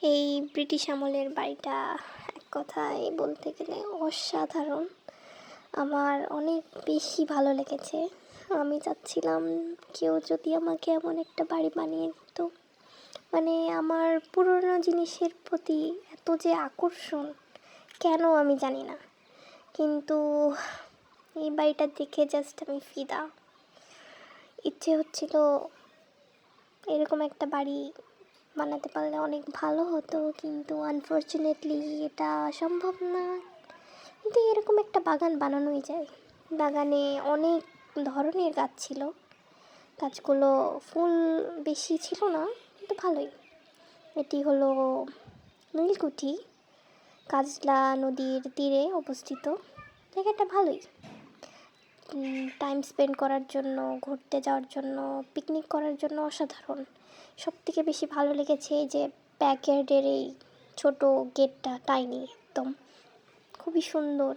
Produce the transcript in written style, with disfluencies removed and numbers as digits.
এই ব্রিটিশ আমলের বাড়িটা এক কথায় বলতে গেলে অসাধারণ। আমার অনেক বেশি ভালো লেগেছে। আমি চাচ্ছিলাম কেউ যদি আমাকে এমন একটা বাড়ি বানিয়ে দিত। মানে আমার পুরনো জিনিসের প্রতি এত যে আকর্ষণ কেন আমি জানি না, কিন্তু এই বাড়িটা দেখে জাস্ট আমি ফিদা। ইচ্ছে হচ্ছিল এরকম একটা বাড়ি বানাতে পারলে অনেক ভালো হতো, কিন্তু আনফর্চুনেটলি এটা সম্ভব না। কিন্তু এরকম একটা বাগান বানানোই যায়। বাগানে অনেক ধরনের গাছ ছিল, গাছগুলো ফুল বেশি ছিল না কিন্তু ভালোই। এটি হলো নীলকুঠি, কাজলা নদীর তীরে অবস্থিত। জায়গাটা ভালোই টাইম স্পেন্ড করার জন্য, ঘুরতে যাওয়ার জন্য, পিকনিক করার জন্য অসাধারণ। সবথেকে বেশি ভালো লেগেছে যে ব্যাকইয়ার্ডের এই ছোট গেটটা, টাইনি একদম, খুবই সুন্দর।